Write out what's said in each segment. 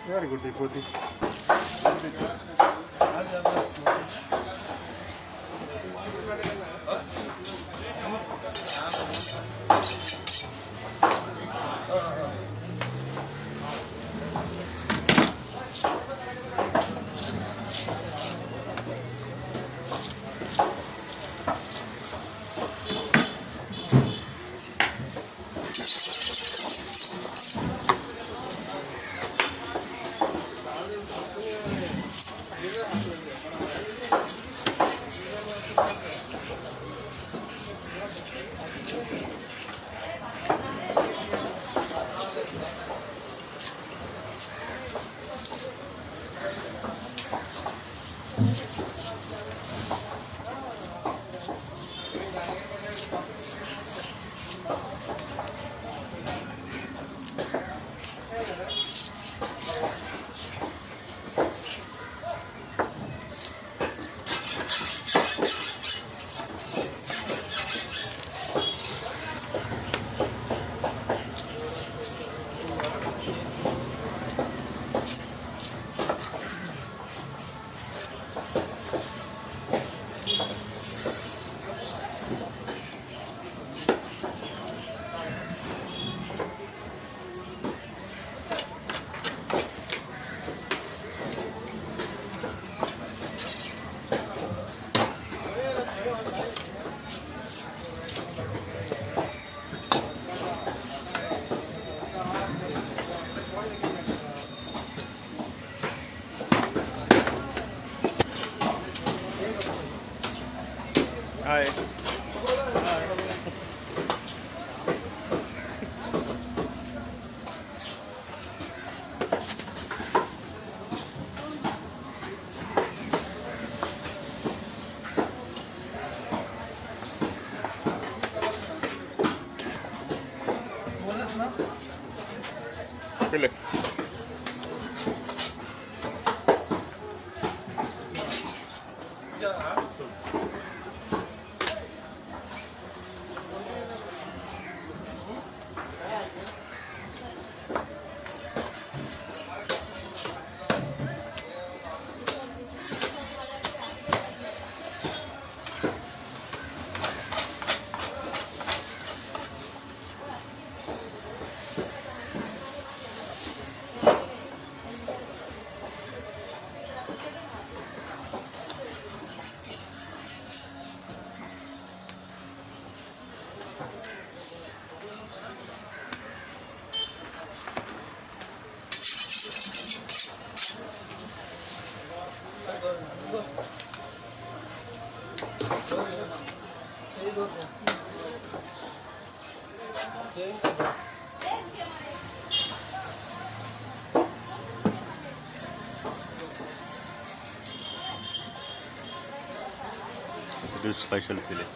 Very good, Pietyz. Hi. Really? This special fillet.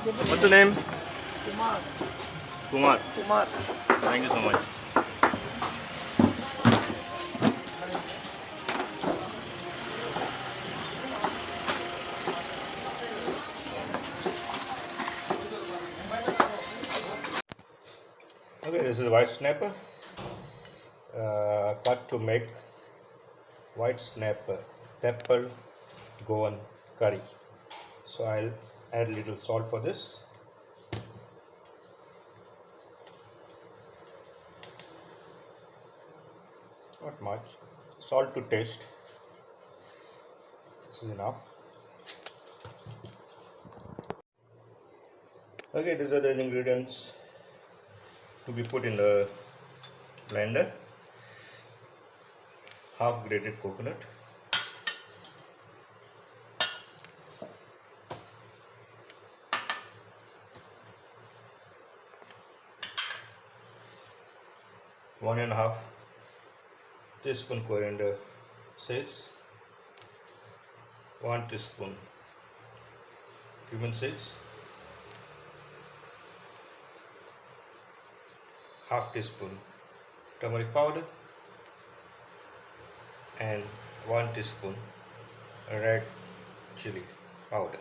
What's the name? Kumar. Kumar. Thank you so much. Okay, this is white snapper. Cut to make white snapper Teppal Goan curry. So I'll add a little salt for this. Not much. Salt to taste. This is enough. Okay, these are the ingredients to be put in the blender. Half grated coconut, one and a half teaspoon coriander seeds, 1 teaspoon cumin seeds, half teaspoon turmeric powder, and 1 teaspoon red chili powder.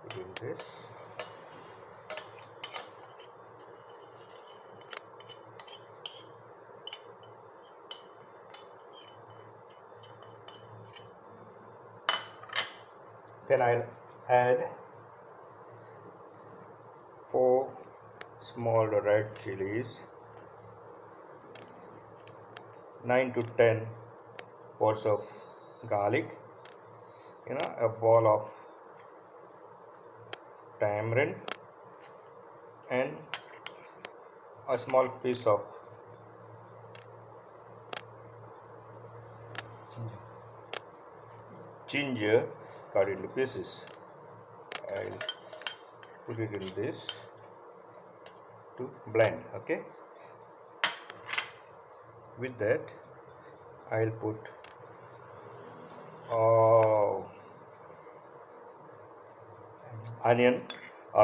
Put in this. Then I'll add 4 small red chilies, 9 to 10 pods of garlic, a ball of tamarind, and a small piece of ginger cut into pieces. I'll put it in this to blend. Okay, with that I'll put onion,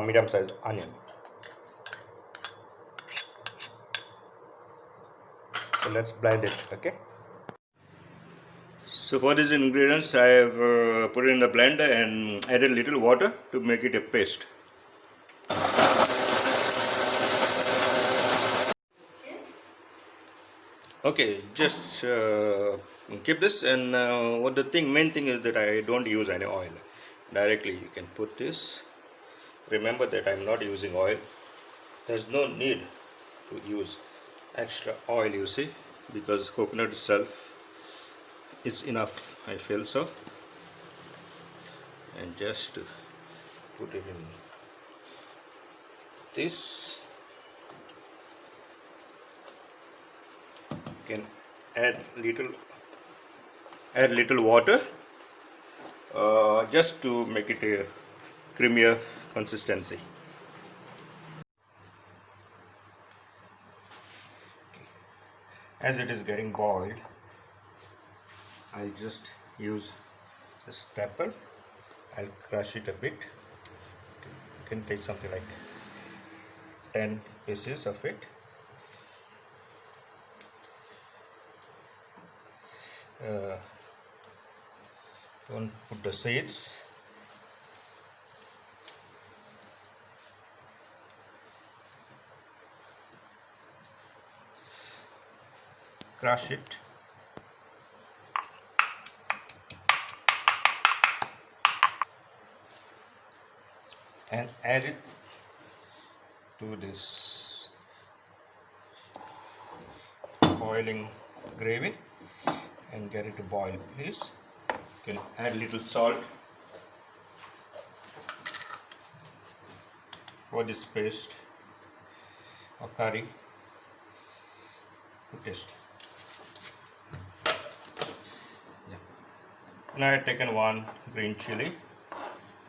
medium size onion. So let's blend it. Okay, so for these ingredients I have put it in the blender and added little water to make it a paste. Okay, just keep this, and main thing is that I don't use any oil. Directly you can put this. Remember that I'm not using oil. There's no need to use extra oil, you see, because coconut itself is enough, I feel so. And just put it in this. You can add little water just to make it a creamier consistency. As it is getting boiled, I'll just use this Teppal. I'll crush it a bit. You can take something like 10 pieces of it. Don't put the seeds. Crush it. And add it to this boiling gravy and get it to boil, please. You can add little salt for this paste or curry to taste. Now I have taken 1 green chili,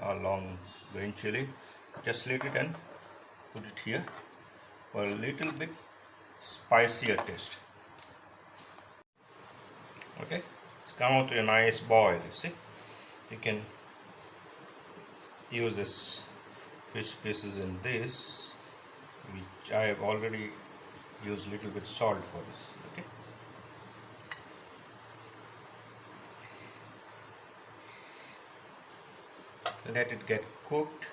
a long green chili, just slit it and put it here for a little bit spicier taste. Okay, it's come out to a nice boil. You see, you can use this fish pieces in this, which I have already used little bit salt for this. Okay. Let it get cooked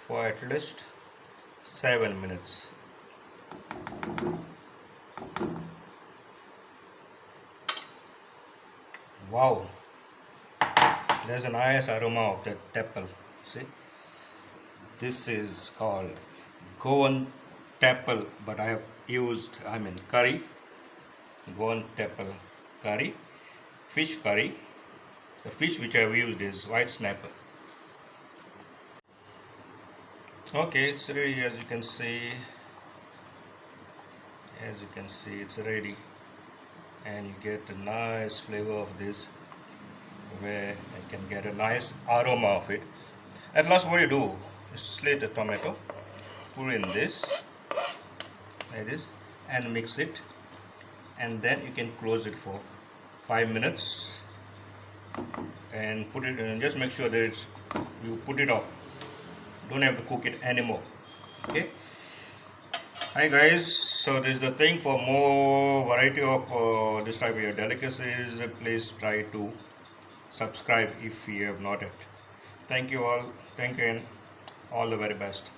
for at least 7 minutes. Wow, there's a nice aroma of the Teppal. See, this is called Goan Teppal, but I have used, curry, Goan Teppal curry, fish curry. The fish which I have used is white snapper. Okay, it's ready. As you can see, it's ready, and you get a nice flavor of this, where I can get a nice aroma of it. At last, what you do is slate the tomato, put in this like this, and mix it, and then you can close it for 5 minutes and put it in. Just make sure that you put it off. Don't have to cook it anymore. Okay. Hi guys, so this is the thing. For more variety of this type of delicacies, please try to subscribe if you have not yet. Thank you all. Thank you, and all the very best.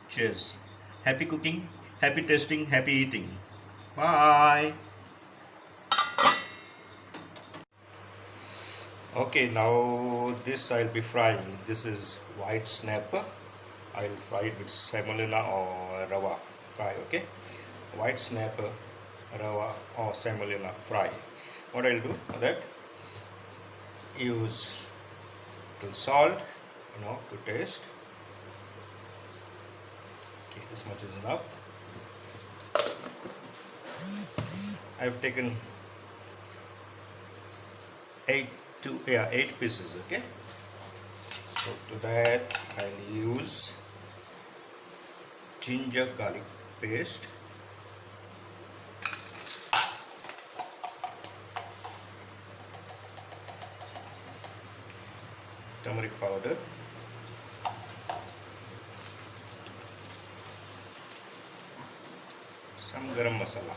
Cheers. Happy cooking, happy tasting, happy eating. Bye. Okay, now this I'll be frying. This is white snapper. I'll fry it with semolina or rava fry. Okay, white snapper, rava or semolina fry. What I'll do for that, use little salt, to taste. Okay, this much is enough. I've taken 8 pieces. Okay, so to that I'll use ginger garlic paste, turmeric powder, some garam masala,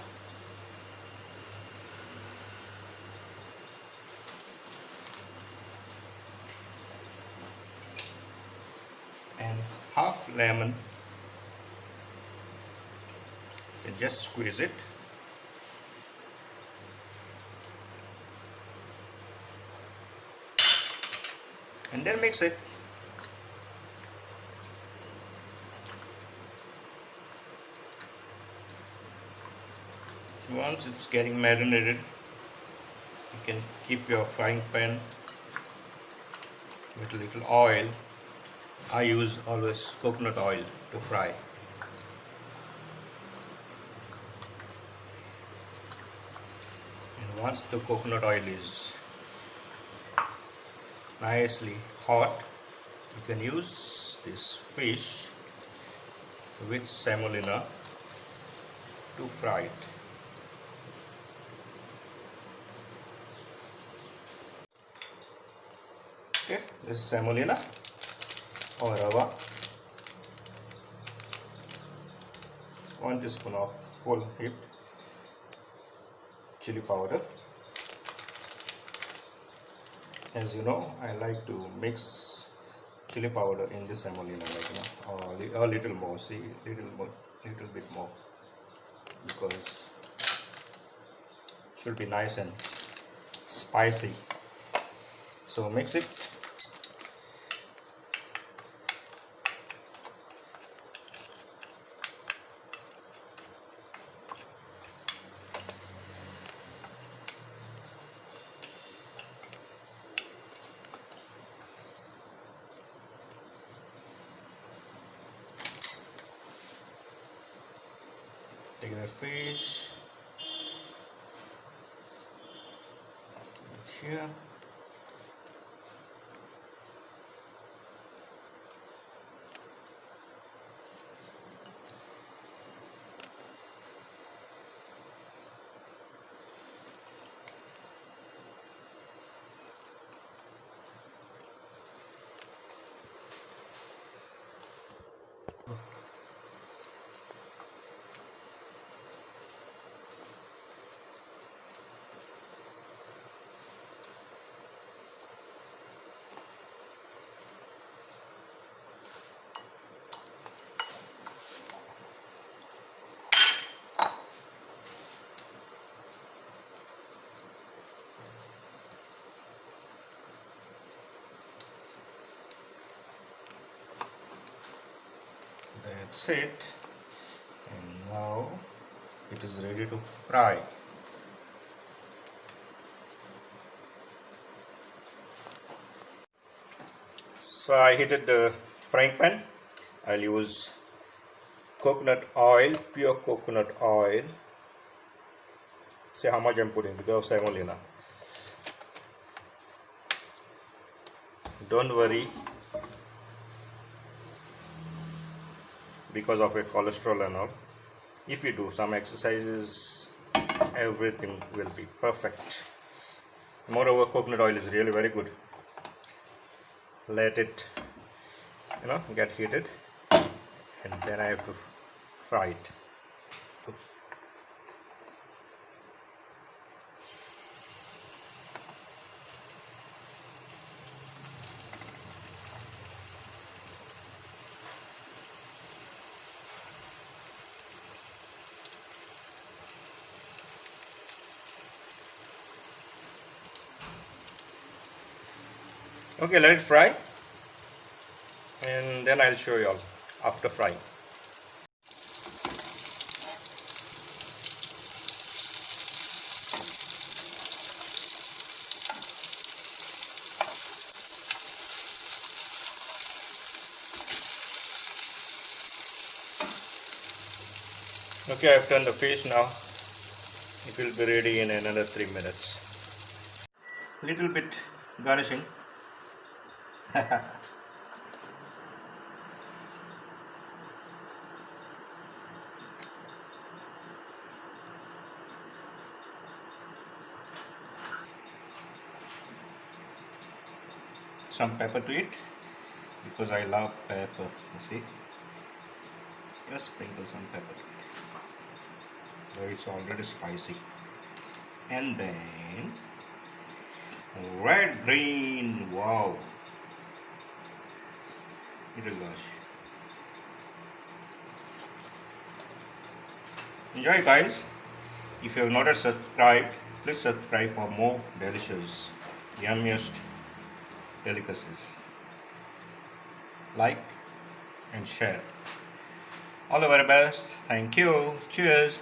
and half lemon. And just squeeze it, and then mix it. Once it's getting marinated, you can keep your frying pan with a little oil. I use always coconut oil to fry. And once the coconut oil is nicely hot, you can use this fish with semolina to fry it. Okay, this is semolina or rava, 1 teaspoon of whole heaped chili powder. As you know, I like to mix chili powder in the semolina, or a little more. See, little bit more, because it should be nice and spicy. So mix it. Take the fish here. That's it. And now it is ready to fry. So I heated the frying pan. I'll use coconut oil, pure coconut oil. See how much I'm putting because of semolina. Don't worry, because of your cholesterol and all. If you do some exercises, everything will be perfect. Moreover, coconut oil is really very good. Let it, get heated, and then I have to fry it. Okay, let it fry, and then I'll show you all after frying. Okay, I've turned the fish now. It will be ready in another 3 minutes. Little bit garnishing. Some pepper to it because I love pepper. You see, just sprinkle some pepper to it. So it's already spicy. And then red green. Wow, little lush. Enjoy, guys. If you have not yet subscribed, please subscribe for more delicious, yummiest delicacies. Like and share. All the very best. Thank you. Cheers.